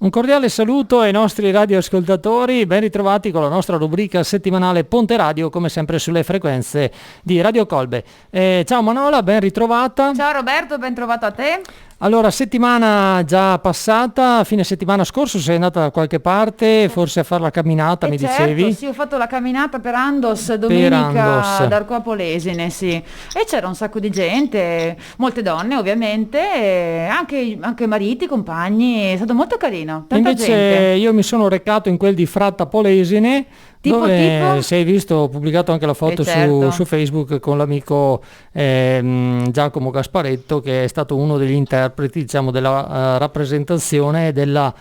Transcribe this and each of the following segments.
Un cordiale saluto ai nostri radioascoltatori, ben ritrovati con la nostra rubrica settimanale Ponte Radio, come sempre sulle frequenze di Radio Colbe. Ciao Manola, ben ritrovata. Ciao Roberto, ben trovato a te. Allora, settimana già passata, fine settimana scorso sei andata da qualche parte, forse a fare la camminata, mi certo, dicevi? Sì, ho fatto la camminata per Andos domenica ad Arcoa Polesine, sì. E c'era un sacco di gente, molte donne ovviamente, e anche mariti, compagni, è stato molto carino, tanta Invece gente. io mi sono recato in quel di Fratta Polesine, dove sei visto, ho pubblicato anche la foto certo. su Facebook con l'amico Giacomo Gasparetto, che è stato uno degli interpreti, diciamo, della rappresentazione della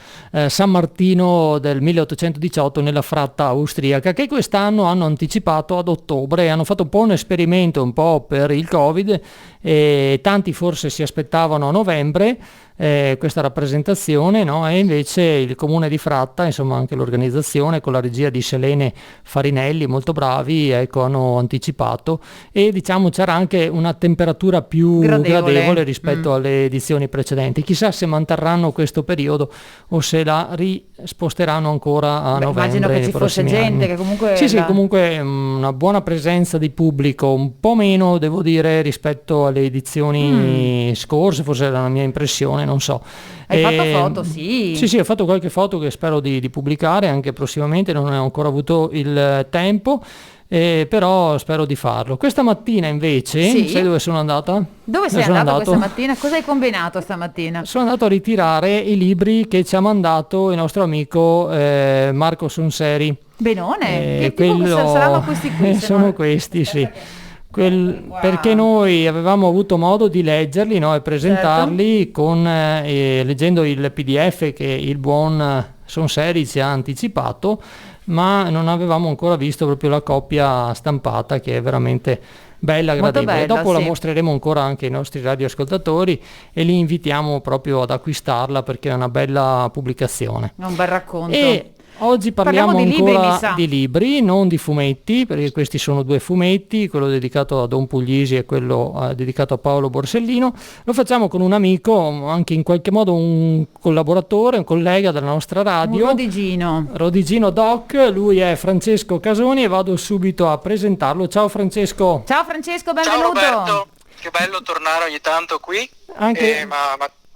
San Martino del 1818 nella Fratta austriaca, che quest'anno hanno anticipato ad ottobre. Hanno fatto un po' un esperimento, un po' per il Covid, e tanti forse si aspettavano a novembre questa rappresentazione, no? E invece il comune di Fratta, insomma anche l'organizzazione con la regia di Selene Farinelli, molto bravi, ecco, hanno anticipato, e diciamo c'era anche una temperatura più gradevole rispetto alle edizioni precedenti. Chissà se manterranno questo periodo o se la risposteranno ancora a novembre. Immagino che ci fosse gente anni. che comunque sì, comunque una buona presenza di pubblico, un po' meno devo dire rispetto alle edizioni scorse, forse era la mia impressione, non so. Hai fatto foto? Sì. Sì, ho fatto qualche foto che spero di pubblicare anche prossimamente, non ho ancora avuto il tempo, però spero di farlo. Questa mattina invece, sai dove sono andata? Dove sei andato questa mattina? Cosa hai combinato stamattina? Sono andato a ritirare i libri che ci ha mandato il nostro amico Marco Sonseri. Benone, saranno questi qui? Sono questi, sì. Perché noi avevamo avuto modo di leggerli, no, e presentarli leggendo il PDF che il buon Sonseri ci ha anticipato, ma non avevamo ancora visto proprio la copia stampata, che è veramente bella, gradevole. Dopo la mostreremo ancora anche ai nostri radioascoltatori e li invitiamo proprio ad acquistarla, perché è una bella pubblicazione. È un bel racconto. E oggi parliamo ancora di libri, non di fumetti, perché questi sono due fumetti, quello dedicato a Don Puglisi e quello dedicato a Paolo Borsellino. Lo facciamo con un amico, anche in qualche modo un collaboratore, un collega della nostra radio. Un Rodigino Doc, lui è Francesco Casoni e vado subito a presentarlo. Ciao Francesco. Ciao Francesco, benvenuto. Ciao Roberto, che bello tornare ogni tanto qui.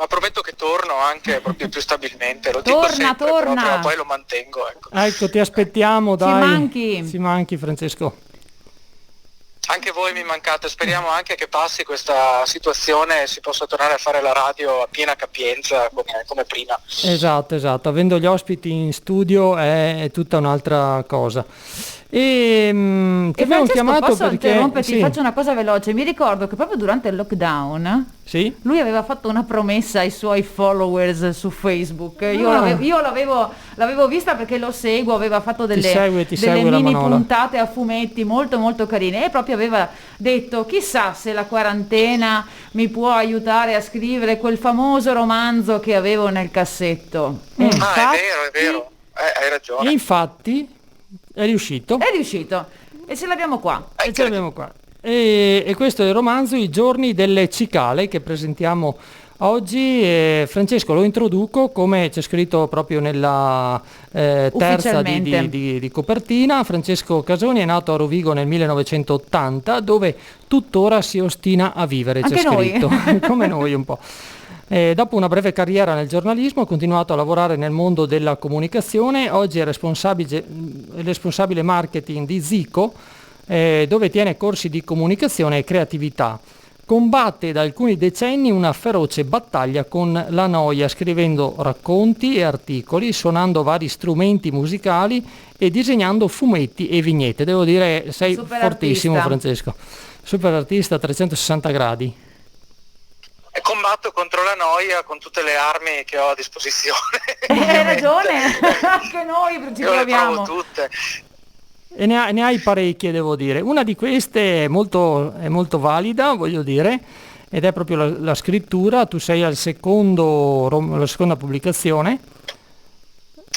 Ma prometto che torno anche proprio più stabilmente, lo dico sempre, però prima o poi lo mantengo. Ecco, ti aspettiamo, dai. Ci manchi Francesco. Anche voi mi mancate, speriamo anche che passi questa situazione e si possa tornare a fare la radio a piena capienza come prima. Esatto, avendo gli ospiti in studio è tutta un'altra cosa. Ti abbiamo chiamato posso perché interromperti? Faccio una cosa veloce. Mi ricordo che proprio durante il lockdown lui aveva fatto una promessa ai suoi followers su Facebook. Io l'avevo vista perché lo seguo, aveva fatto delle mini puntate a fumetti molto molto carine, e proprio aveva detto: chissà se la quarantena mi può aiutare a scrivere quel famoso romanzo che avevo nel cassetto. È vero, hai ragione. E infatti è riuscito e ce l'abbiamo qua. E questo è il romanzo I giorni delle cicale che presentiamo oggi. Francesco, lo introduco come c'è scritto proprio nella terza di copertina. Francesco Casoni è nato a Rovigo nel 1980, dove tuttora si ostina a vivere, c'è scritto. Come noi un po'. Dopo una breve carriera nel giornalismo ha continuato a lavorare nel mondo della comunicazione. Oggi è responsabile marketing di Zico, dove tiene corsi di comunicazione e creatività. Combatte da alcuni decenni una feroce battaglia con la noia, scrivendo racconti e articoli, suonando vari strumenti musicali e disegnando fumetti e vignette. Devo dire, sei fortissimo, Francesco. Super artista a 360 gradi. E combatto contro la noia con tutte le armi che ho a disposizione. Hai ragione, anche noi ci proviamo. Le provo tutte. E ne hai parecchie, devo dire. Una di queste è molto valida, voglio dire, ed è proprio la scrittura. Tu sei alla seconda pubblicazione.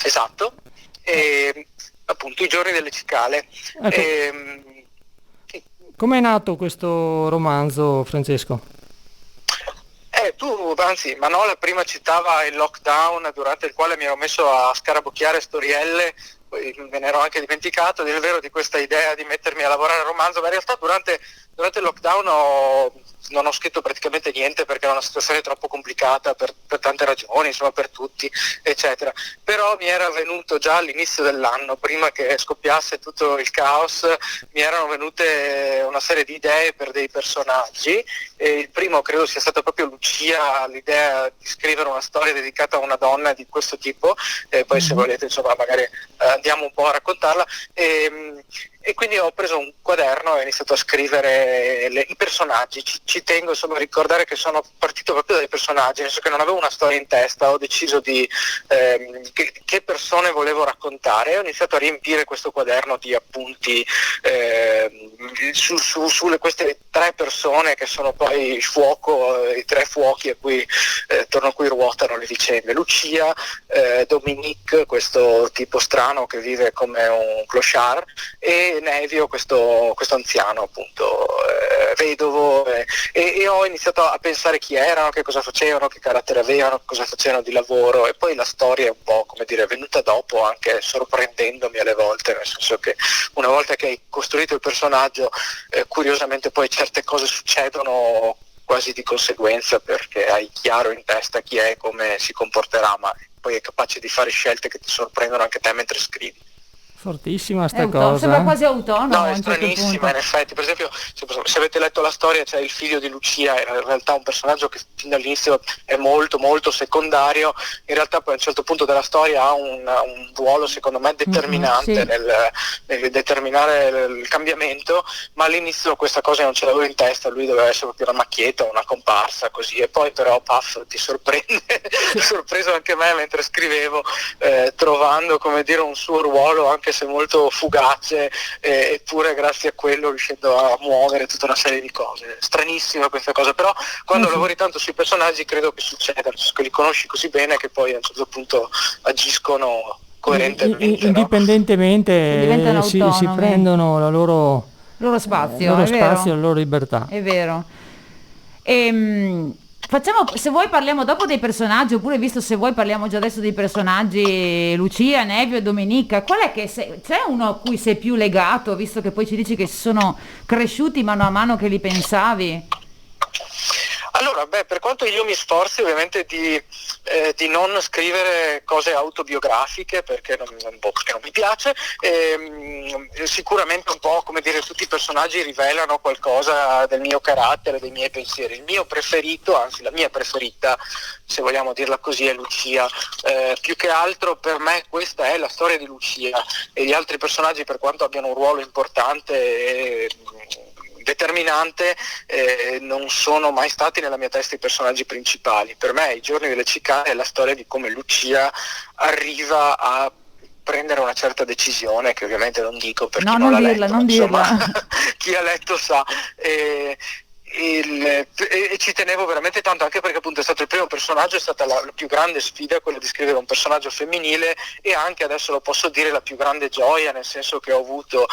Esatto, appunto I giorni delle cicale. Ecco. Com'è nato questo romanzo, Francesco? Tu anzi Manola prima citava il lockdown durante il quale mi ero messo a scarabocchiare storielle, poi me ne ero anche dimenticato, a dire il vero, di questa idea di mettermi a lavorare a romanzo, ma in realtà durante il lockdown non ho scritto praticamente niente perché era una situazione troppo complicata per tante ragioni, insomma per tutti, eccetera. Però mi era venuto già all'inizio dell'anno, prima che scoppiasse tutto il caos, mi erano venute una serie di idee per dei personaggi, e il primo credo sia stato proprio Lucia, l'idea di scrivere una storia dedicata a una donna di questo tipo, e poi se volete insomma magari andiamo un po' a raccontarla. E quindi ho preso un quaderno e ho iniziato a scrivere i personaggi. Ci tengo insomma a ricordare che sono partito proprio dai personaggi, nel senso che non avevo una storia in testa, ho deciso di che persone volevo raccontare, e ho iniziato a riempire questo quaderno di appunti sulle queste 3 persone che sono poi il fuoco, i 3 fuochi attorno a cui ruotano le vicende. Lucia, Dominique, questo tipo strano che vive come un clochard, e Nevio, questo anziano appunto vedovo, e ho iniziato a pensare chi erano, che cosa facevano, che carattere avevano, cosa facevano di lavoro, e poi la storia è un po' come dire venuta dopo, anche sorprendendomi alle volte, nel senso che una volta che hai costruito il personaggio curiosamente poi certe cose succedono quasi di conseguenza, perché hai chiaro in testa chi è e come si comporterà, ma poi è capace di fare scelte che ti sorprendono anche te mentre scrivi. Fortissima sta cosa. Sembra quasi autonomo. No, è stranissima in effetti. Per esempio, se avete letto la storia, c'è il figlio di Lucia, è in realtà un personaggio che fin dall'inizio è molto molto secondario, in realtà poi a un certo punto della storia ha un ruolo secondo me determinante nel determinare il cambiamento, ma all'inizio questa cosa non ce l'avevo in testa, lui doveva essere proprio una macchietta, una comparsa così, e poi però ti sorprende, sorpreso anche me mentre scrivevo, trovando come dire un suo ruolo anche se molto fugace, eppure grazie a quello riuscendo a muovere tutta una serie di cose. Stranissima questa cosa, però quando lavori tanto sui personaggi credo che succeda, che li conosci così bene che poi a un certo punto agiscono coerentemente, indipendentemente, no? si prendono la loro spazio, la loro libertà. È vero. Se vuoi parliamo dopo dei personaggi, oppure visto se vuoi parliamo già adesso dei personaggi Lucia, Nevio e Domenica. Qual è che c'è uno a cui sei più legato, visto che poi ci dici che sono cresciuti mano a mano che li pensavi? Allora, per quanto io mi sforzi ovviamente di non scrivere cose autobiografiche perché non mi piace, sicuramente un po' come dire tutti i personaggi rivelano qualcosa del mio carattere, dei miei pensieri. Il mio preferito, anzi la mia preferita, se vogliamo dirla così, è Lucia. Più che altro per me questa è la storia di Lucia, e gli altri personaggi, per quanto abbiano un ruolo importante determinante, non sono mai stati nella mia testa i personaggi principali. Per me I giorni delle cicale è la storia di come Lucia arriva a prendere una certa decisione, che ovviamente non dico perché non l'ha letto, non dirla. Chi ha letto sa. E ci tenevo veramente tanto, anche perché appunto è stato il primo personaggio, è stata la più grande sfida quella di scrivere un personaggio femminile, e anche adesso lo posso dire la più grande gioia, nel senso che ho avuto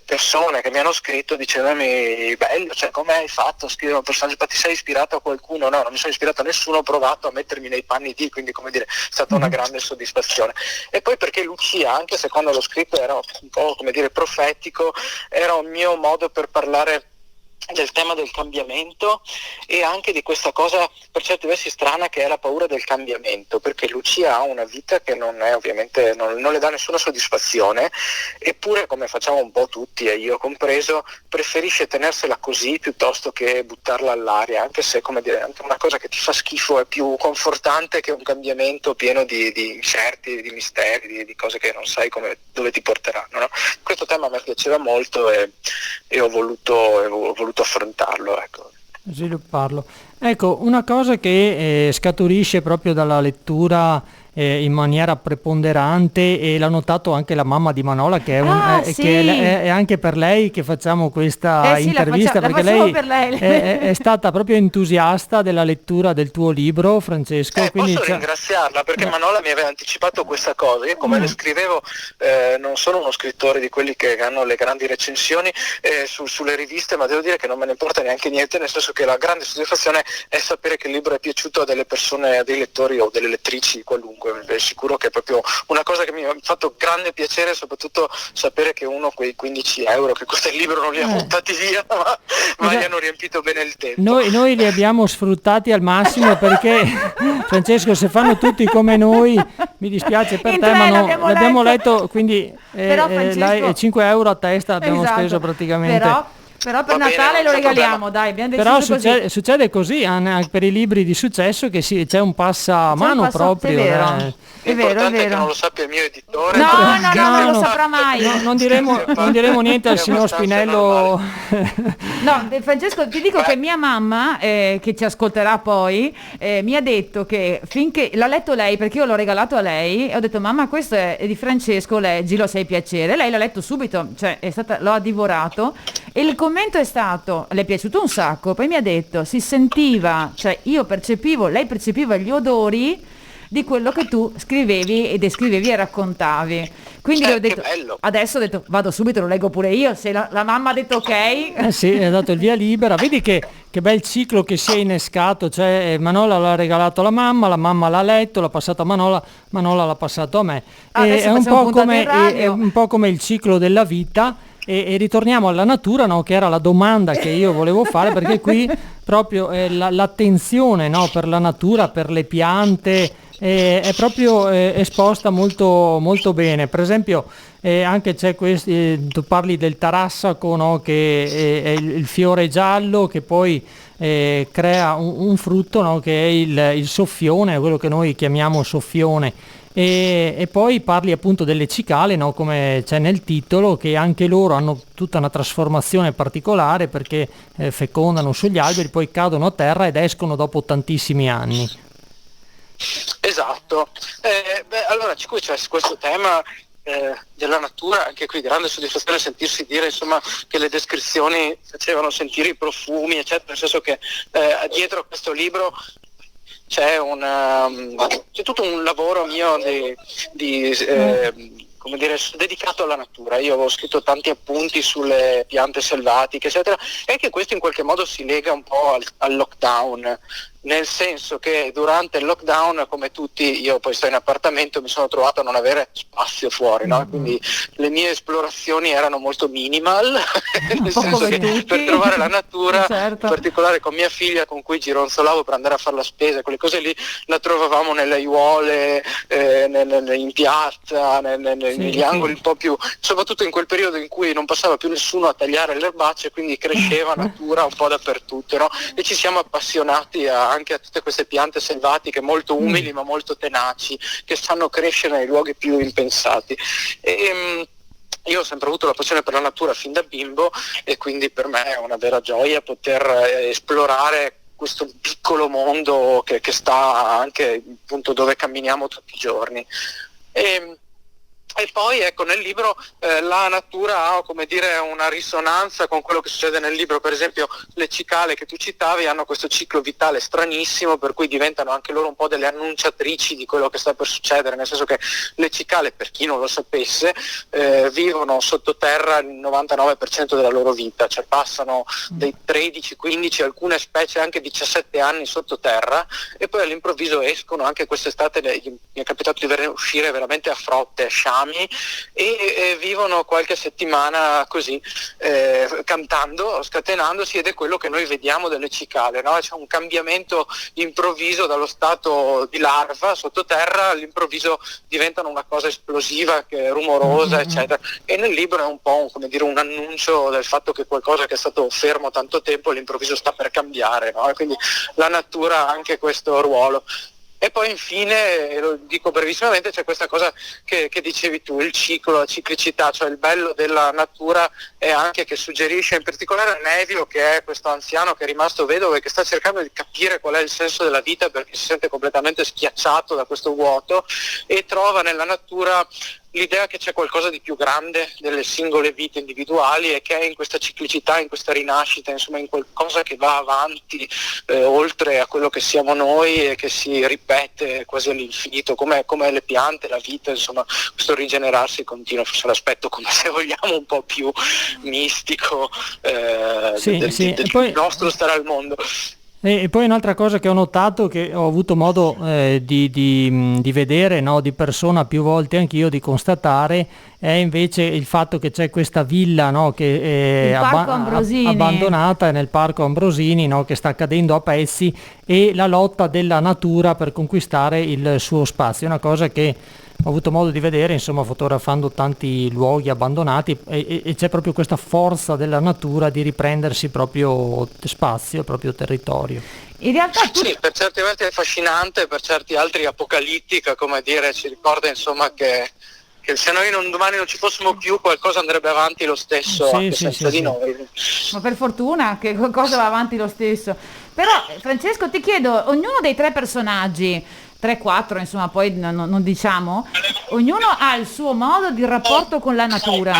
persone che mi hanno scritto dicendomi bello, cioè come hai fatto a scrivere un personaggio, ti sei ispirato a qualcuno? No, non mi sono ispirato a nessuno, ho provato a mettermi nei panni di, quindi come dire è stata una grande soddisfazione. E poi perché Lucia, anche se quando l'ho scritto era un po' come dire profetico, era un mio modo per parlare del tema del cambiamento, e anche di questa cosa per certi versi strana che è la paura del cambiamento, perché Lucia ha una vita che non è ovviamente non le dà nessuna soddisfazione, eppure come facciamo un po' tutti e io compreso preferisce tenersela così piuttosto che buttarla all'aria, anche se come dire anche una cosa che ti fa schifo è più confortante che un cambiamento pieno di incerti, di misteri, di cose che non sai dove ti porteranno, no? Questo tema a me piaceva molto e ho voluto affrontarlo, ecco. Svilupparlo. Ecco, una cosa che scaturisce proprio dalla lettura in maniera preponderante, e l'ha notato anche la mamma di Manola, che è anche per lei che facciamo questa intervista, perché lei, è stata proprio entusiasta della lettura del tuo libro, Francesco. Quindi posso ringraziarla, perché Manola mi aveva anticipato questa cosa. Io, come le scrivevo, non sono uno scrittore di quelli che hanno le grandi recensioni sulle riviste, ma devo dire che non me ne importa neanche niente, nel senso che la grande soddisfazione è sapere che il libro è piaciuto a delle persone, a dei lettori o delle lettrici qualunque. È sicuro che è proprio una cosa che mi ha fatto grande piacere, soprattutto sapere che uno quei 15 euro che costa il libro non li ha buttati via, ma gli hanno riempito bene il tempo. Noi li abbiamo sfruttati al massimo, perché Francesco, se fanno tutti come noi, mi dispiace per te, ma l'abbiamo letto, quindi 5 euro a testa abbiamo speso praticamente. Però per Natale lo regaliamo, dai, abbiamo deciso. Però succede così anche per i libri di successo, che c'è un passamano proprio. È vero. Che non lo sappia il mio editore. No, non lo saprà mai. Non diremo niente al signor Spinello. No, Francesco, ti dico che mia mamma, che ci ascolterà poi, mi ha detto che finché l'ha letto lei, perché io l'ho regalato a lei, e ho detto: mamma, questo è di Francesco, leggilo, sei piacere. Lei l'ha letto subito, cioè lo ha divorato, e il commento è stato: le è piaciuto un sacco. Poi mi ha detto: si sentiva, cioè lei percepiva gli odori di quello che tu scrivevi e descrivevi e raccontavi. Quindi ho detto, adesso ho detto, vado subito, lo leggo pure io, se la mamma ha detto ok. Sì, ha dato il via libera. Vedi che bel ciclo che si è innescato, cioè Manola l'ha regalato alla mamma, la mamma l'ha letto, l'ha passato a Manola l'ha passato a me. È un po' come il ciclo della vita. E ritorniamo alla natura, no? Che era la domanda che io volevo fare, perché qui proprio l'attenzione, no? Per la natura, per le piante, è proprio esposta molto, molto bene. Per esempio anche c'è tu parli del tarassaco, no? Che è il fiore giallo che poi crea un frutto, no? Che è il soffione, quello che noi chiamiamo soffione. E poi parli appunto delle cicale, no? Come c'è nel titolo, che anche loro hanno tutta una trasformazione particolare, perché fecondano sugli alberi, poi cadono a terra ed escono dopo tantissimi anni. Esatto. Allora qui c'è questo tema della natura, anche qui grande soddisfazione sentirsi dire, insomma, che le descrizioni facevano sentire i profumi, eccetera, nel senso che dietro questo libro c'è tutto un lavoro mio come dire, dedicato alla natura. Io avevo scritto tanti appunti sulle piante selvatiche, eccetera, e anche questo in qualche modo si lega un po' al lockdown, nel senso che durante il lockdown, come tutti, io poi sto in appartamento, mi sono trovato a non avere spazio fuori, no? Quindi le mie esplorazioni erano molto minimal, nel senso che per trovare la natura, certo, in particolare con mia figlia, con cui gironzolavo per andare a fare la spesa, quelle cose lì, la trovavamo nelle aiuole, in piazza, negli angoli un po' più, soprattutto in quel periodo in cui non passava più nessuno a tagliare le erbacce, quindi cresceva natura un po' dappertutto, no? E ci siamo appassionati anche a tutte queste piante selvatiche molto umili ma molto tenaci, che sanno crescere nei luoghi più impensati. Io ho sempre avuto la passione per la natura fin da bimbo, e quindi per me è una vera gioia poter esplorare questo piccolo mondo che sta anche appunto dove camminiamo tutti i giorni. E poi ecco, nel libro la natura ha, come dire, una risonanza con quello che succede nel libro. Per esempio le cicale che tu citavi hanno questo ciclo vitale stranissimo, per cui diventano anche loro un po' delle annunciatrici di quello che sta per succedere, nel senso che le cicale, per chi non lo sapesse, vivono sottoterra il 99% della loro vita, cioè passano dei 13, 15, alcune specie anche 17 anni sottoterra, e poi all'improvviso escono. Anche quest'estate mi è capitato di uscire veramente a frotte, sciami, e vivono qualche settimana così, cantando, scatenandosi, ed è quello che noi vediamo delle cicale, no? C'è un cambiamento improvviso dallo stato di larva sottoterra, all'improvviso diventano una cosa esplosiva, che è rumorosa, eccetera. E nel libro è un po' come dire un annuncio del fatto che qualcosa che è stato fermo tanto tempo all'improvviso sta per cambiare, no? E quindi la natura ha anche questo ruolo. E poi infine, lo dico brevissimamente, c'è questa cosa che dicevi tu, il ciclo, la ciclicità, cioè il bello della natura è anche che suggerisce in particolare a Nevio, che è questo anziano che è rimasto vedovo e che sta cercando di capire qual è il senso della vita perché si sente completamente schiacciato da questo vuoto, e trova nella natura l'idea che c'è qualcosa di più grande delle singole vite individuali e che è in questa ciclicità, in questa rinascita, insomma in qualcosa che va avanti oltre a quello che siamo noi e che si ripete quasi all'infinito, come le piante, la vita, insomma questo rigenerarsi continuo, forse l'aspetto, come se vogliamo, un po' più mistico del nostro stare al mondo. E poi un'altra cosa che ho notato, che ho avuto modo di vedere, no, di persona più volte anch'io, di constatare, è invece il fatto che c'è questa villa, no, che è abbandonata nel Parco Ambrosini, no, che sta cadendo a pezzi, e la lotta della natura per conquistare il suo spazio. È una cosa che ho avuto modo di vedere, insomma, fotografando tanti luoghi abbandonati, e c'è proprio questa forza della natura di riprendersi proprio spazio, proprio territorio. In realtà sì, per certi versi è affascinante, per certi altri apocalittica, come dire, ci ricorda insomma che se noi domani non ci fossimo più, qualcosa andrebbe avanti lo stesso, anche senza di noi. Ma per fortuna che qualcosa va avanti lo stesso. Però Francesco, ti chiedo, ognuno dei tre personaggi, 3-4 insomma, poi non diciamo, ognuno ha il suo modo di rapporto con la natura,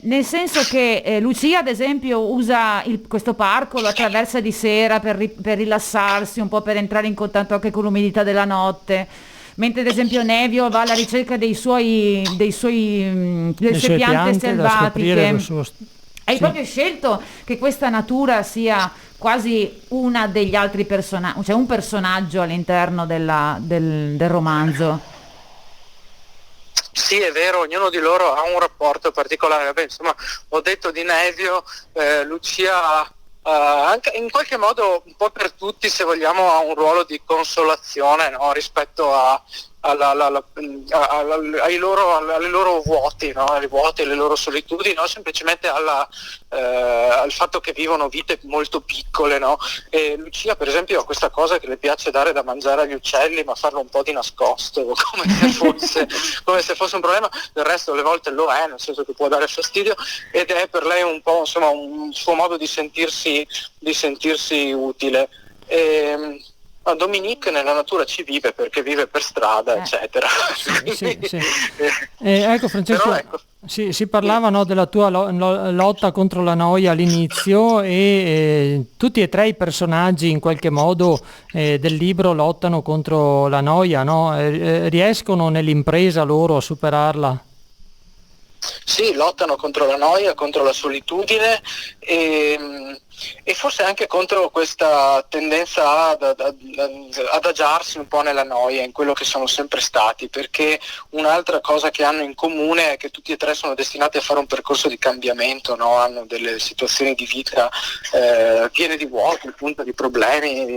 nel senso che Lucia ad esempio usa questo parco, lo attraversa di sera per rilassarsi un po', per entrare in contatto anche con l'umidità della notte, mentre ad esempio Nevio va alla ricerca delle sue piante selvatiche. Hai proprio scelto che questa natura sia quasi una degli altri personaggi, cioè un personaggio all'interno del romanzo. Sì, è vero, ognuno di loro ha un rapporto particolare. Beh, insomma, ho detto di Nevio, Lucia anche in qualche modo un po' per tutti, se vogliamo, ha un ruolo di consolazione, no? Rispetto alle loro vuoti, no? Ai vuoti, alle loro solitudini, no? Semplicemente al fatto che vivono vite molto piccole, no? E Lucia per esempio ha questa cosa che le piace dare da mangiare agli uccelli, ma farlo un po' di nascosto, come se fosse un problema. Del resto alle volte lo è, nel senso che può dare fastidio, ed è per lei un po', insomma, un suo modo di sentirsi utile. Dominique nella natura ci vive perché vive per strada, eccetera. Sì. Ecco Francesco, ecco. Si parlava, no, della tua lotta contro la noia all'inizio, e tutti e tre i personaggi in qualche modo del libro lottano contro la noia, no? Riescono nell'impresa loro a superarla? Sì, lottano contro la noia, contro la solitudine e forse anche contro questa tendenza ad adagiarsi un po' nella noia, in quello che sono sempre stati, perché un'altra cosa che hanno in comune è che tutti e tre sono destinati a fare un percorso di cambiamento, no? Hanno delle situazioni di vita piene di vuoti, appunto, di problemi,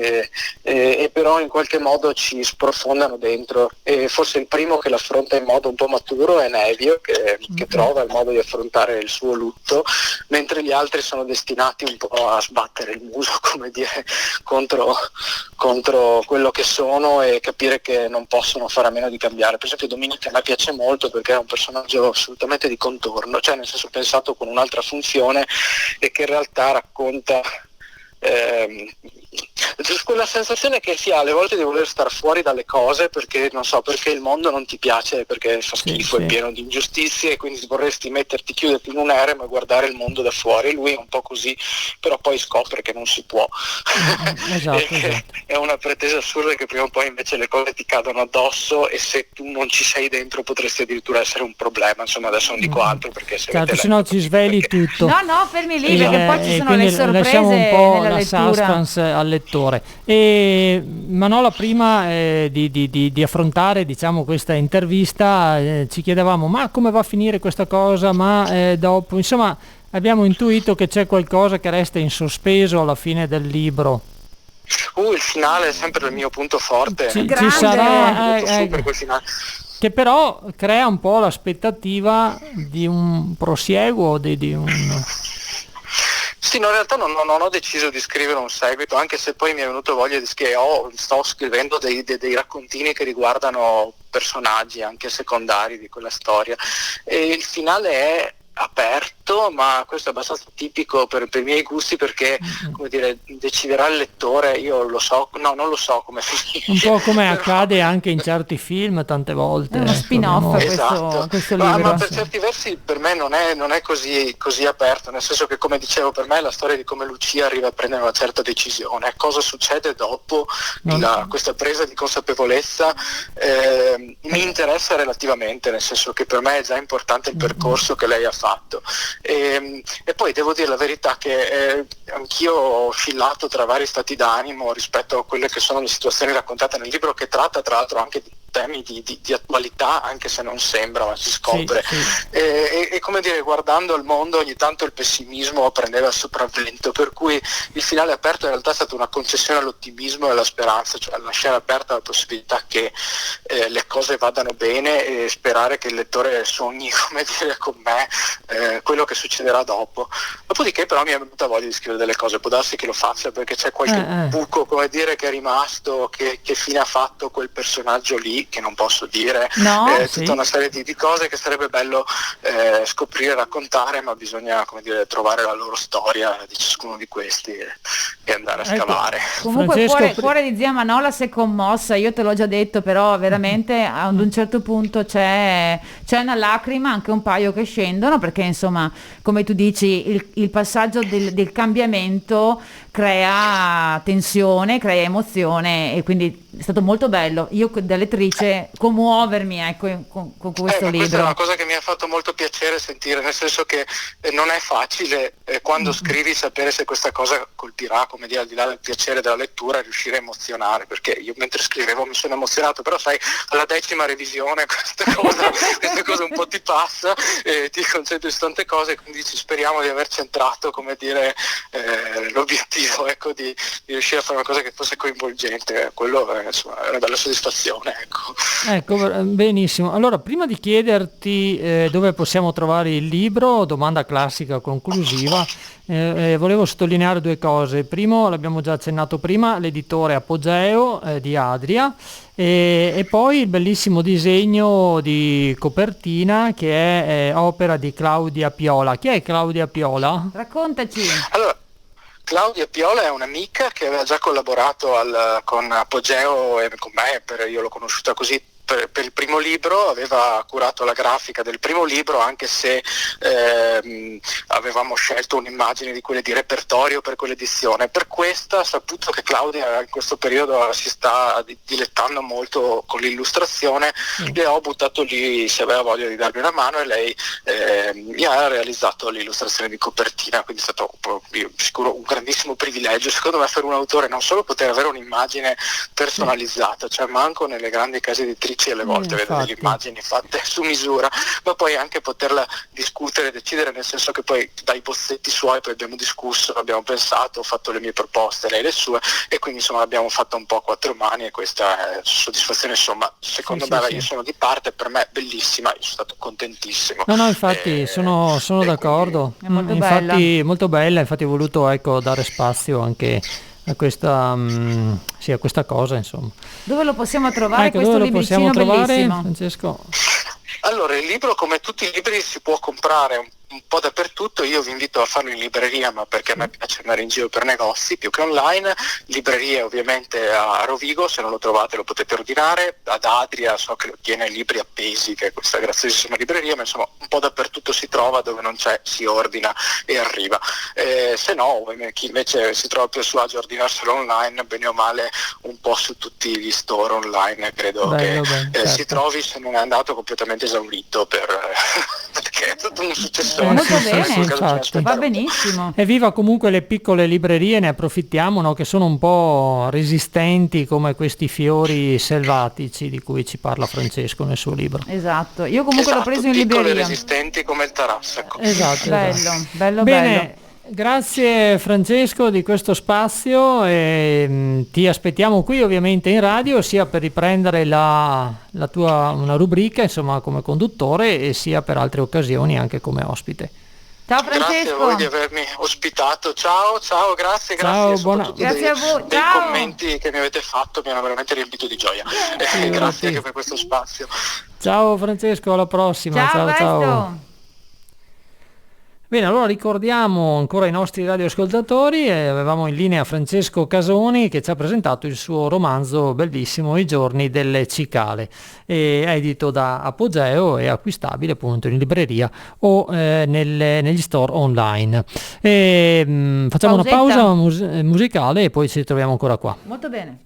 e però in qualche modo ci sprofondano dentro, e forse il primo che l'affronta in modo un po' maturo è Nevio, che trova il modo di affrontare il suo lutto, mentre gli altri sono destinati un po' a sbattere il muso, come dire, contro quello che sono, e capire che non possono fare a meno di cambiare. Per esempio Dominica a me piace molto perché è un personaggio assolutamente di contorno, cioè nel senso pensato con un'altra funzione, e che in realtà racconta quella sensazione che si ha alle volte di voler star fuori dalle cose, perché non so, perché il mondo non ti piace, perché fa schifo, è pieno di ingiustizie, e quindi vorresti chiuderti in un eremo e guardare il mondo da fuori. Lui è un po' così, però poi scopre che non si può. Esatto. È una pretesa assurda, che prima o poi invece le cose ti cadono addosso, e se tu non ci sei dentro potresti addirittura essere un problema. Insomma, adesso non dico altro, perché se no ci sveli tutto. No, fermi lì, perché poi ci sono le sorprese. Lasciamo un po' la suspense al lettore. E Manola, prima di affrontare, diciamo, questa intervista, ci chiedevamo: ma come va a finire questa cosa? Ma dopo, insomma, abbiamo intuito che c'è qualcosa che resta in sospeso alla fine del libro. Il finale è sempre il mio punto forte. Ci sarà super quel finale, che però crea un po' l'aspettativa di un prosieguo, di un... Sì, no, in realtà non ho deciso di scrivere un seguito, anche se poi mi è venuto voglia di sto scrivendo dei raccontini che riguardano personaggi anche secondari di quella storia, e il finale è aperto, fatto, ma questo è abbastanza tipico per i miei gusti, perché come dire, deciderà il lettore, io lo so, no, non lo so come finisce. Un po' come accade anche in certi film tante volte. È uno spin-off questo libro. Ma per certi versi per me non è così aperto, nel senso che, come dicevo, per me è la storia di come Lucia arriva a prendere una certa decisione, cosa succede dopo questa presa di consapevolezza mi interessa relativamente, nel senso che per me è già importante il percorso che lei ha fatto, e poi devo dire la verità che anch'io ho oscillato tra vari stati d'animo rispetto a quelle che sono le situazioni raccontate nel libro, che tratta tra l'altro anche di temi di attualità, anche se non sembra, ma si scopre. E come dire, guardando al mondo ogni tanto il pessimismo prendeva il sopravvento, per cui il finale aperto in realtà è stata una concessione all'ottimismo e alla speranza, cioè lasciare aperta la possibilità che le cose vadano bene e sperare che il lettore sogni, come dire, con me quello che succederà dopo. Dopodiché però mi è venuta voglia di scrivere delle cose, può darsi che lo faccia perché c'è qualche buco, come dire, che è rimasto, che fine ha fatto quel personaggio lì, che non posso dire, tutta una serie di cose che sarebbe bello scoprire, raccontare, ma bisogna, come dire, trovare la loro storia di ciascuno di questi e andare a scavare. Comunque cuore di zia Manola si è commossa, io te l'ho già detto, però veramente ad un certo punto c'è una lacrima, anche un paio che scendono, perché insomma, come tu dici, il passaggio del cambiamento crea tensione, crea emozione, e quindi è stato molto bello. Io da lettrice commuovermi, ecco, con questo libro. Questa è una cosa che mi ha fatto molto piacere sentire, nel senso che non è facile quando scrivi sapere se questa cosa colpirà, come dire, al di là del piacere della lettura, riuscire a emozionare, perché io mentre scrivevo mi sono emozionato, però sai, alla 10ª revisione questa cosa un po' ti passa e ti concentri su tante cose, quindi speriamo di aver centrato, come dire, l'obiettivo, ecco, di riuscire a fare una cosa che fosse coinvolgente. Quello insomma, è una bella soddisfazione, ecco, benissimo. Allora, prima di chiederti dove possiamo trovare il libro, domanda classica conclusiva, volevo sottolineare due cose. Primo, l'abbiamo già accennato prima, l'editore Apogeo di Adria, e poi il bellissimo disegno di copertina che è opera di Claudia Piola. Chi è Claudia Piola? Raccontaci. Allora, Claudia Piola è un'amica che aveva già collaborato con Apogeo e con me, io l'ho conosciuta così per il primo libro, aveva curato la grafica del primo libro, anche se avevamo scelto un'immagine di quelle di repertorio per quell'edizione. Per questa, saputo che Claudia in questo periodo si sta dilettando molto con l'illustrazione, le ho buttato lì se aveva voglia di darmi una mano, e lei mi ha realizzato l'illustrazione di copertina, quindi è stato sicuro un grandissimo privilegio, secondo me, per un autore non solo poter avere un'immagine personalizzata, cioè manco nelle grandi case editrici alle volte vedo delle immagini fatte su misura, ma poi anche poterla discutere, decidere, nel senso che poi dai bozzetti suoi poi abbiamo discusso, abbiamo pensato, ho fatto le mie proposte, lei le sue, e quindi insomma l'abbiamo fatta un po' a quattro mani, e questa è soddisfazione, insomma, secondo me io sono di parte, per me bellissima, io sono stato contentissimo. No, infatti sono d'accordo, è molto infatti bella. molto bella, infatti ho voluto, ecco, dare spazio anche a questa cosa, insomma. Dove lo possiamo trovare, ecco, questo dove lo possiamo trovare, bellissimo? Francesco? Allora, il libro, come tutti i libri, si può comprare un po' dappertutto. Io vi invito a farlo in libreria, ma perché a me piace andare in giro per negozi più che online. Librerie ovviamente a Rovigo, se non lo trovate lo potete ordinare. Ad Adria so che tiene libri appesi, che è questa graziosissima libreria, ma insomma un po' dappertutto si trova, dove non c'è si ordina e arriva. Se no, chi invece si trova più a suo agio a ordinarselo online, bene o male un po' su tutti gli store online, credo certo. si trovi, se non è andato completamente esaurito perché è tutto un successo. Molto bene, va benissimo. Evviva comunque le piccole librerie, ne approfittiamo, no? Che sono un po' resistenti come questi fiori selvatici di cui ci parla Francesco nel suo libro. Esatto, io comunque l'ho preso in piccole libreria. Resistenti come il Tarassaco. Esatto. Bello. Bene, grazie Francesco di questo spazio, e ti aspettiamo qui ovviamente in radio, sia per riprendere la tua una rubrica, insomma, come conduttore, e sia per altre occasioni anche come ospite. Ciao Francesco. Grazie a voi di avermi ospitato. Ciao, grazie grazie a voi. Dei commenti che mi avete fatto mi hanno veramente riempito di gioia. Grazie anche per questo spazio. Ciao Francesco, alla prossima. Ciao. Bene, allora ricordiamo ancora ai nostri radioascoltatori, avevamo in linea Francesco Casoni che ci ha presentato il suo romanzo bellissimo I giorni delle cicale, edito da Apogeo e acquistabile appunto in libreria o negli store online. Facciamo una pausa musicale e poi ci ritroviamo ancora qua. Molto bene.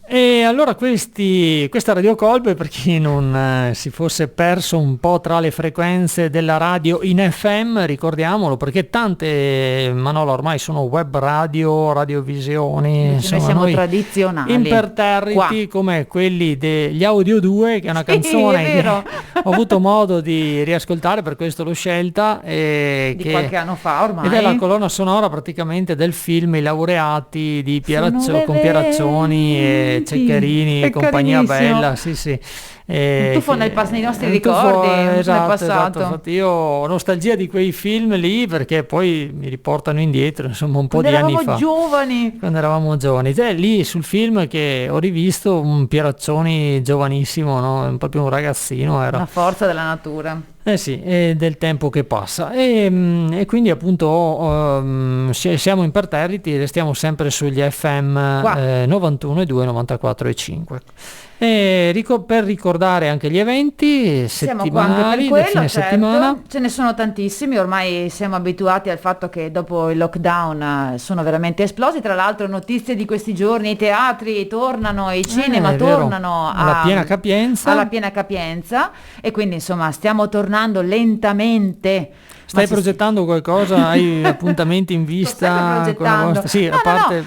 E allora questa Radio Colbe, per chi non si fosse perso un po' tra le frequenze della radio in FM, ricordiamolo, perché tante, Manola, ormai sono web radio, radiovisioni, insomma, noi siamo tradizionali, imperterriti qua, come quelli degli Audio 2, che è una canzone che ho avuto modo di riascoltare, per questo l'ho scelta, di qualche anno fa ormai, ed è la colonna sonora praticamente del film I laureati di con Pieraccioni e Ceccherini e compagnia bella, sì. Un tuffo nei nostri ricordi, esatto, nel passato. Esatto. Io ho nostalgia di quei film lì perché poi mi riportano indietro, insomma, un po' di anni fa. Quando eravamo giovani. Lì sul film che ho rivisto un Pieraccioni giovanissimo, no? Proprio un ragazzino era. Una forza della natura. Sì, è del tempo che passa e quindi appunto siamo imperterriti, restiamo sempre sugli FM 91,2, 94,5. Per ricordare anche gli eventi settimanali del fine settimana, ce ne sono tantissimi, ormai siamo abituati al fatto che dopo il lockdown sono veramente esplosi. Tra l'altro notizie di questi giorni: i teatri tornano, i cinema tornano alla piena capienza, e quindi insomma stiamo tornando lentamente. Stai progettando qualcosa? Hai appuntamenti in vista? Progettando. Sì, no,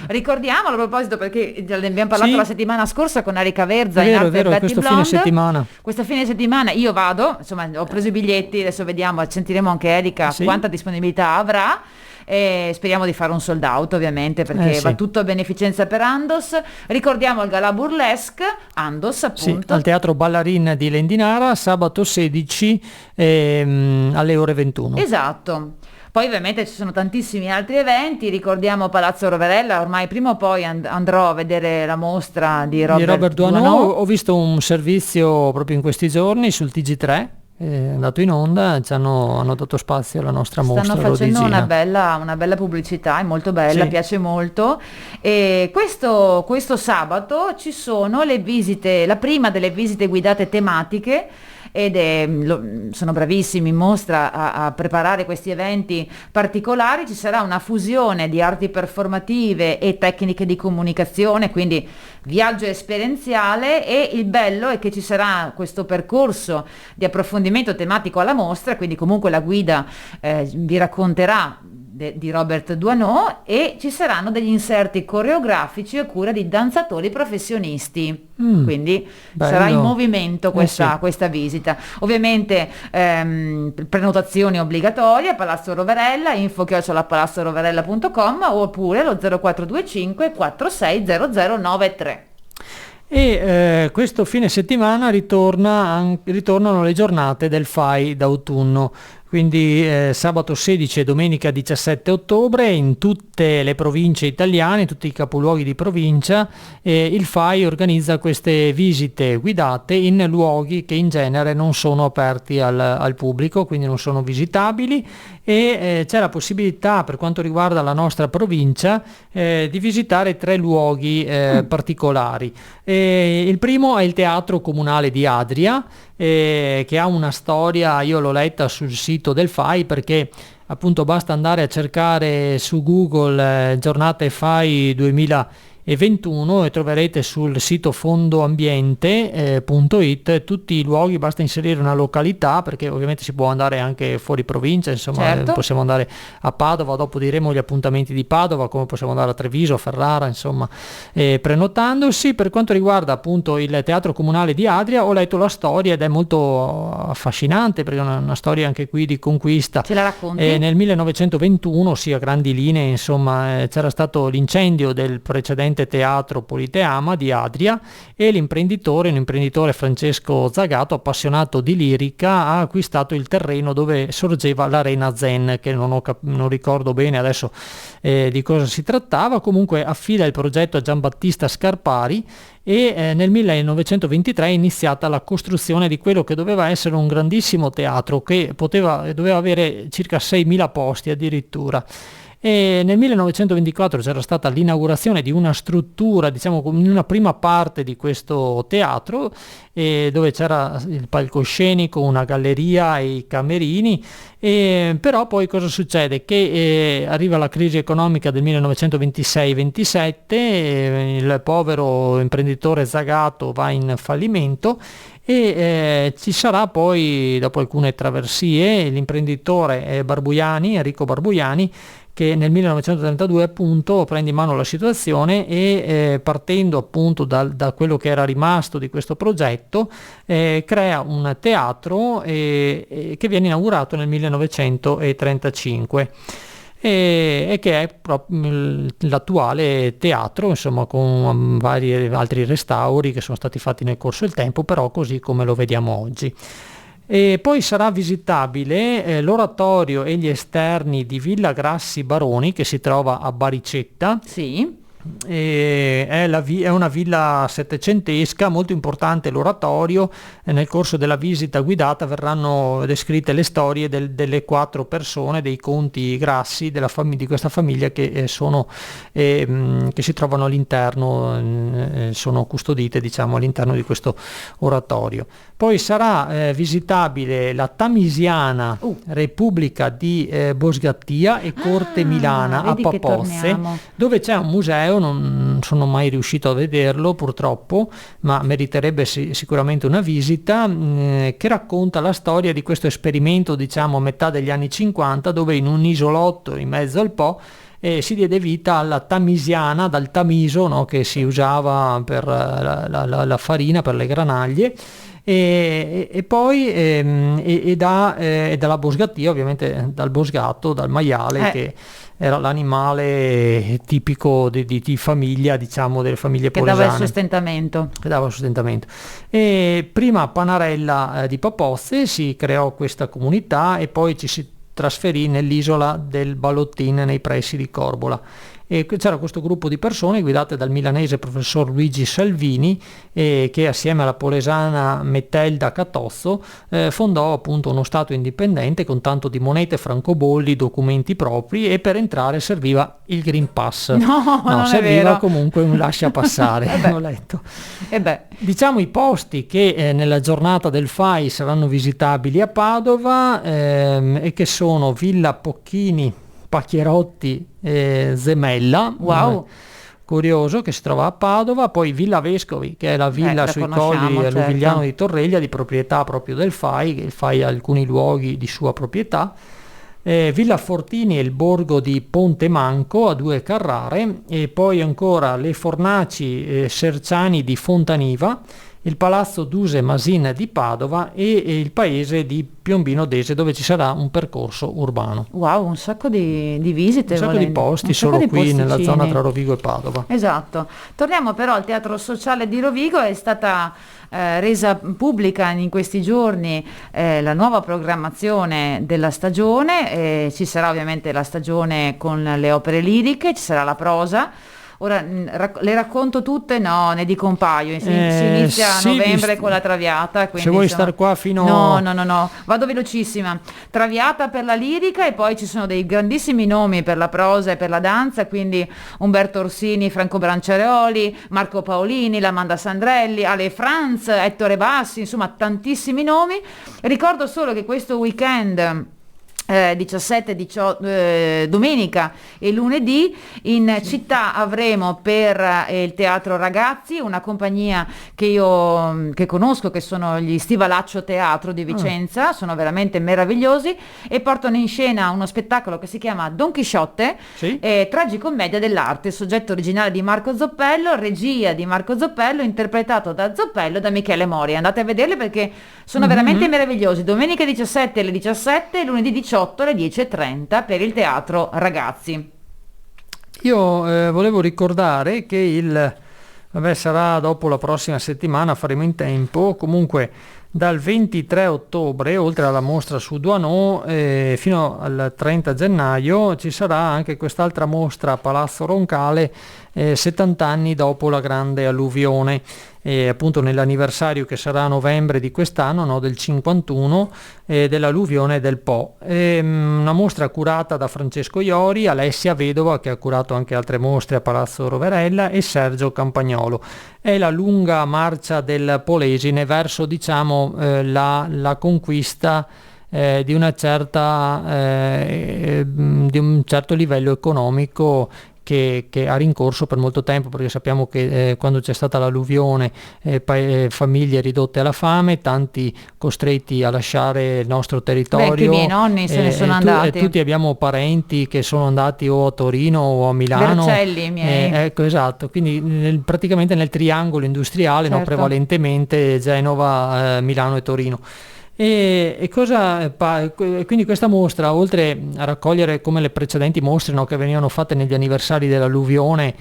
ricordiamolo a proposito, perché ne abbiamo parlato la settimana scorsa con Erika Verza in arte Betty questo Blonde. Questa fine settimana io vado, insomma, ho preso i biglietti, adesso vediamo, sentiremo anche Erika quanta disponibilità avrà. E speriamo di fare un sold out, ovviamente, perché va tutto a beneficenza per Andos. Ricordiamo il Galà Burlesque Andos, appunto, al Teatro Ballarin di Lendinara, sabato 16 alle ore 21. Esatto. Poi ovviamente ci sono tantissimi altri eventi, ricordiamo Palazzo Roverella, ormai prima o poi andrò a vedere la mostra di Robert Doisneau. Ho visto un servizio proprio in questi giorni sul TG3, è andato in onda, hanno dato spazio alla nostra mostra. Stanno facendo una bella pubblicità, è molto bella, piace molto. E questo sabato ci sono le visite, la prima delle visite guidate tematiche, sono bravissimi in mostra a preparare questi eventi particolari. Ci sarà una fusione di arti performative e tecniche di comunicazione, quindi viaggio esperienziale, e il bello è che ci sarà questo percorso di approfondimento tematico alla mostra, quindi comunque la guida vi racconterà di Robert Doisneau, e ci saranno degli inserti coreografici a cura di danzatori professionisti, quindi sarà in movimento questa visita. Ovviamente prenotazioni obbligatorie, Palazzo Roverella, info@palazzoroverella.com oppure lo 0425 460093. E questo fine settimana ritornano le giornate del FAI d'autunno, quindi sabato 16 e domenica 17 ottobre in tutte le province italiane, tutti i capoluoghi di provincia, il FAI organizza queste visite guidate in luoghi che in genere non sono aperti al pubblico, quindi non sono visitabili, e c'è la possibilità, per quanto riguarda la nostra provincia, di visitare 3 luoghi particolari. Il primo è il Teatro Comunale di Adria, che ha una storia, io l'ho letta sul sito del FAI, perché appunto basta andare a cercare su Google giornate FAI 2021 e troverete sul sito fondoambiente.it tutti i luoghi. Basta inserire una località, perché ovviamente si può andare anche fuori provincia, insomma, possiamo andare a Padova, dopo diremo gli appuntamenti di Padova, come possiamo andare a Treviso, a Ferrara, insomma, prenotandosi. Per quanto riguarda appunto il Teatro Comunale di Adria, ho letto la storia ed è molto affascinante, perché è una storia anche qui di conquista. Ce la racconti? Nel 1921, sì, a grandi linee, insomma, c'era stato l'incendio del precedente precedente teatro Politeama di Adria, e un imprenditore Francesco Zagato, appassionato di lirica, ha acquistato il terreno dove sorgeva l'Arena Zen, che non ricordo bene adesso di cosa si trattava. Comunque affida il progetto a Giambattista Scarpari e nel 1923 è iniziata la costruzione di quello che doveva essere un grandissimo teatro che doveva avere circa 6.000 posti addirittura. E nel 1924 c'era stata l'inaugurazione di una struttura, diciamo, in una prima parte di questo teatro, dove c'era il palcoscenico, una galleria e i camerini. Però poi cosa succede? Che arriva la crisi economica del 1926-27, il povero imprenditore Zagato va in fallimento e ci sarà poi, dopo alcune traversie, l'imprenditore Enrico Barbuiani, che nel 1932 appunto prende in mano la situazione e partendo appunto da quello che era rimasto di questo progetto crea un teatro che viene inaugurato nel 1935 e che è proprio l'attuale teatro, insomma, con vari altri restauri che sono stati fatti nel corso del tempo, però così come lo vediamo oggi. E poi sarà visitabile l'oratorio e gli esterni di Villa Grassi Baroni, che si trova a Baricetta. Sì. È una villa settecentesca, molto importante l'oratorio. Nel corso della visita guidata verranno descritte le storie delle 4 persone, dei conti Grassi di questa famiglia che si trovano all'interno, sono custodite, diciamo, all'interno di questo oratorio. Poi sarà visitabile la Tamisiana Repubblica di Bosgattia e Corte Milana a Paposse, dove c'è un museo. Non sono mai riuscito a vederlo purtroppo, ma meriterebbe sicuramente una visita, che racconta la storia di questo esperimento, diciamo a metà degli anni 50, dove in un isolotto in mezzo al Po si diede vita alla tamisiana, dal tamiso, no, che si usava per la farina, per le granaglie. E poi dalla bosgattia, ovviamente dal bosgatto, dal maiale, che era l'animale tipico di famiglia, diciamo, delle famiglie polesane. Che dava il sostentamento. E prima a Panarella di Paposse si creò questa comunità e poi ci si trasferì nell'isola del Balottin, nei pressi di Corbola. E c'era questo gruppo di persone guidate dal milanese professor Luigi Salvini, che assieme alla polesana Mettelda Catozzo fondò appunto uno stato indipendente con tanto di monete, francobolli, documenti propri, e per entrare serviva il Green Pass. No, non serviva comunque un lascia passare. Ho letto. Diciamo i posti che nella giornata del FAI saranno visitabili a Padova, e che sono Villa Pocchini Pacchierotti Zemella, curioso, che si trova a Padova. Poi Villa Vescovi, che è la villa sui colli a Luvigliano di Torreglia, di proprietà proprio del FAI. Il FAI ha alcuni luoghi di sua proprietà. Villa Fortini e il borgo di Ponte Manco a 2 Carrare, e poi ancora le fornaci Serciani di Fontaniva, il Palazzo Duse Masin di Padova e il paese di Piombino Dese, dove ci sarà un percorso urbano. Wow, un sacco di visite. Un sacco di posti solo qui nella zona tra Rovigo e Padova. Esatto. Torniamo però al Teatro Sociale di Rovigo. È stata resa pubblica in questi giorni la nuova programmazione della stagione. Ci sarà ovviamente la stagione con le opere liriche, ci sarà la prosa. Ora le racconto tutte? No, ne dico un paio. Si inizia a novembre con la Traviata. Se vuoi star qua fino... No, vado velocissima. Traviata per la lirica, e poi ci sono dei grandissimi nomi per la prosa e per la danza, quindi Umberto Orsini, Franco Branciaroli, Marco Paolini, L'Amanda Sandrelli, Ale Franz, Ettore Bassi, insomma tantissimi nomi. Ricordo solo che questo weekend 17, 18, domenica e lunedì in città avremo per il Teatro Ragazzi una compagnia che conosco, che sono gli Stivalaccio Teatro di Vicenza. Sono veramente meravigliosi e portano in scena uno spettacolo che si chiama Don Chisciotte, tragicommedia dell'arte, soggetto originale di Marco Zoppello, regia di Marco Zoppello, interpretato da Zoppello e da Michele Mori. Andate a vederli perché sono veramente meravigliosi. Domenica 17 alle 17, lunedì 18 alle 10:30 per il Teatro Ragazzi. Io volevo ricordare che sarà dopo la prossima settimana, faremo in tempo, comunque dal 23 ottobre, oltre alla mostra su Douaneau, fino al 30 gennaio ci sarà anche quest'altra mostra a Palazzo Roncale, 70 anni dopo la grande alluvione, appunto nell'anniversario che sarà a novembre di quest'anno, no, del 51, dell'alluvione del Po. Una mostra curata da Francesco Iori, Alessia Vedova, che ha curato anche altre mostre a Palazzo Roverella, e Sergio Campagnolo. È la lunga marcia del Polesine verso, diciamo, la conquista di una certa di un certo livello economico che ha rincorso per molto tempo, perché sappiamo che quando c'è stata l'alluvione famiglie ridotte alla fame, tanti costretti a lasciare il nostro territorio. Anche i miei nonni se ne sono andati. Tutti abbiamo parenti che sono andati o a Torino o a Milano. Vercelli miei. Ecco, esatto, quindi praticamente nel triangolo industriale, certo. No, prevalentemente Genova, Milano e Torino. Quindi questa mostra, oltre a raccogliere come le precedenti mostre, no, che venivano fatte negli anniversari dell'alluvione,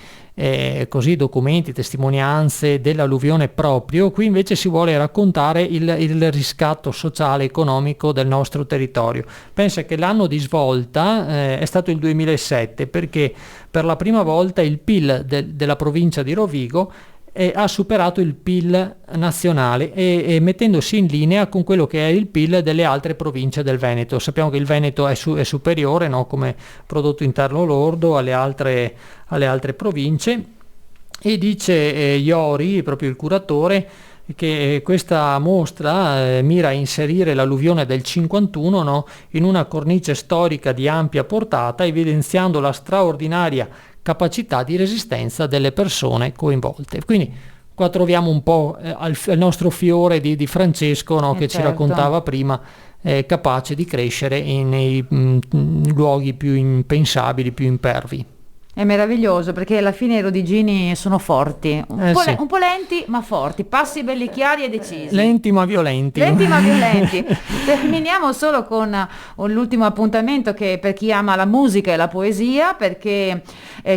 così documenti, testimonianze dell'alluvione proprio, qui invece si vuole raccontare il riscatto sociale e economico del nostro territorio. Pensa che l'anno di svolta è stato il 2007, perché per la prima volta il PIL della provincia di Rovigo ha superato il PIL nazionale e mettendosi in linea con quello che è il PIL delle altre province del Veneto. Sappiamo che il Veneto è superiore, no, come prodotto interno lordo alle altre province, e dice Iori, proprio il curatore, che questa mostra mira a inserire l'alluvione del 51, no, in una cornice storica di ampia portata, evidenziando la straordinaria capacità di resistenza delle persone coinvolte. Quindi qua troviamo un po' al nostro fiore di Francesco, no, che certo. Ci raccontava prima, capace di crescere nei luoghi più impensabili, più impervi. È meraviglioso, perché alla fine i rodigini sono forti, un po' lenti ma forti, passi belli chiari e decisi. Lenti ma violenti. Terminiamo solo con l'ultimo appuntamento, che per chi ama la musica e la poesia, perché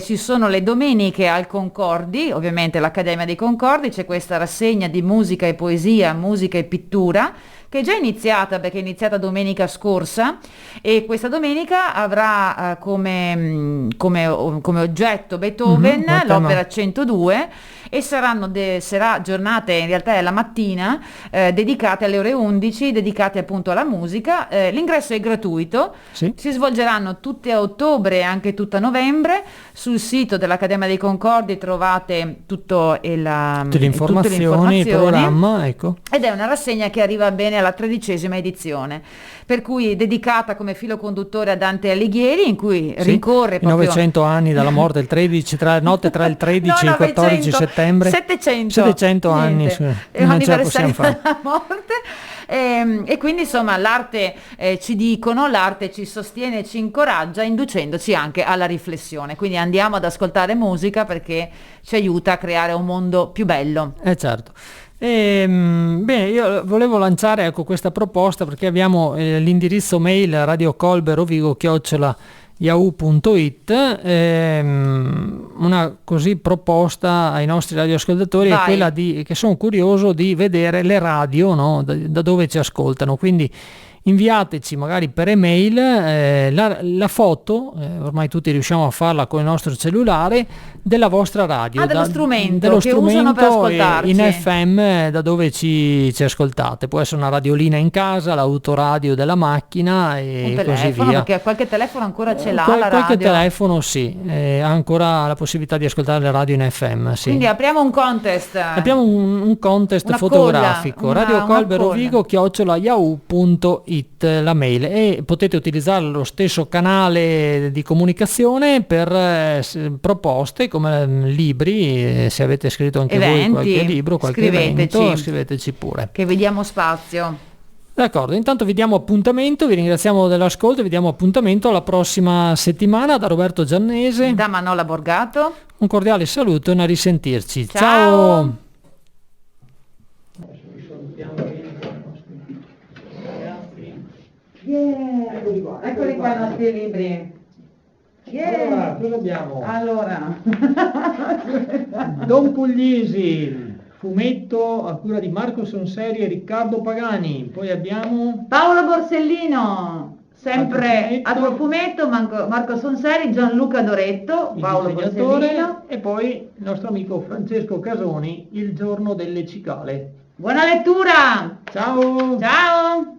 ci sono le domeniche al Concordi, ovviamente l'Accademia dei Concordi, c'è questa rassegna di musica e poesia, musica e pittura, che è già iniziata, perché è iniziata domenica scorsa, e questa domenica avrà come oggetto Beethoven, l'opera 102, e saranno giornate, in realtà è la mattina, dedicate alle ore 11, dedicate appunto alla musica. L'ingresso è gratuito, sì. Si svolgeranno tutte a ottobre e anche tutta a novembre. Sul sito dell'Accademia dei Concordi trovate tutte le informazioni, il programma, ecco. Ed è una rassegna che arriva bene alla 13ª edizione, per cui dedicata come filo conduttore a Dante Alighieri, in cui rincorre proprio 900 anni dalla morte, notte tra il 13 e il 14 settembre. 700 anni, non ce la possiamo fare. Della morte. E quindi insomma l'arte, l'arte ci sostiene e ci incoraggia, inducendoci anche alla riflessione. Quindi andiamo ad ascoltare musica, perché ci aiuta a creare un mondo più bello. Certo. Bene, io volevo lanciare, ecco, questa proposta, perché abbiamo l'indirizzo mail radiocolberovigo@yahoo.it. Una così proposta ai nostri radioascoltatori. Vai. È quella che sono curioso di vedere le radio, no, da dove ci ascoltano, quindi inviateci magari per email la foto, ormai tutti riusciamo a farla con il nostro cellulare, della vostra radio, dello strumento che usano per ascoltarci in FM, da dove ci ascoltate. Può essere una radiolina in casa, l'autoradio della macchina e così via, perché qualche telefono ancora ce l'ha, la qualche radio. Telefono sì, ha ancora la possibilità di ascoltare le radio in FM, sì. Quindi apriamo un contest, un contest fotografico, radiocolberovigo@yahoo.it, la mail, e potete utilizzare lo stesso canale di comunicazione per proposte come libri, se avete scritto anche voi qualche libro, qualche evento, scriveteci pure, che vediamo spazio. D'accordo, intanto vi diamo appuntamento, vi ringraziamo dell'ascolto, vi diamo appuntamento alla prossima settimana. Da Roberto Giannese, da Manola Borgato, un cordiale saluto e a risentirci. Ciao. Eccoli qua i nostri libri. Allora, cosa abbiamo? Allora. Don Pugliesi, fumetto a cura di Marco Sonseri e Riccardo Pagani. Poi abbiamo Paolo Borsellino, sempre altro fumetto, Marco Sonseri, Gianluca Doretto, Paolo Borsellino. E poi il nostro amico Francesco Casoni, Il giorno delle cicale. Buona lettura! Ciao! Ciao!